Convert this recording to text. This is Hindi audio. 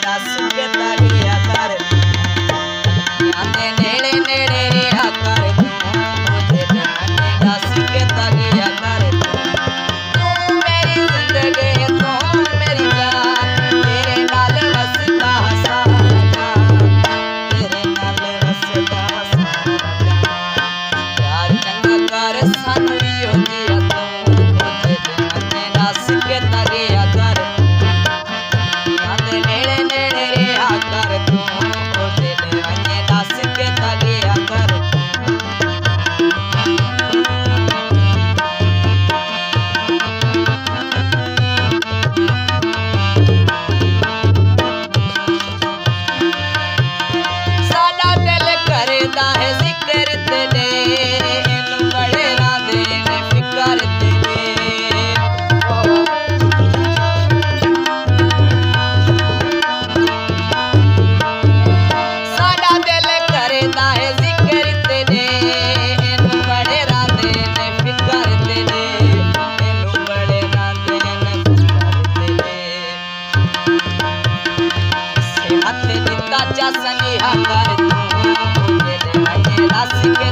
दस के तगिया कर आंदे नेड़े नेड़े रिहा कर मुझे जाने दस के तगिया कर तू मेरी जिंदगी तू मेरी जान तेरे नाल वसदा सारा जान तेरे नाल वसदा सारा जान यार चंगा कर सानू यो जिया तू मुझे जाने दस के तगिया कर आंदे नेड़े नेड़े रिहा कर तू मुझे जाने दस के तगिया कर साडा दिल करदा है जिक्र तेरे इनु बड़े रांदे ने फिकर तेरे साडा दिल करदा है जिक्र तेरे इनु बड़े रांदे ने फिकर तेरे इनु बड़े रांदे ने फिकर तेरे से हाथ दिता चा सनिहा कर तू मुझे दे दस के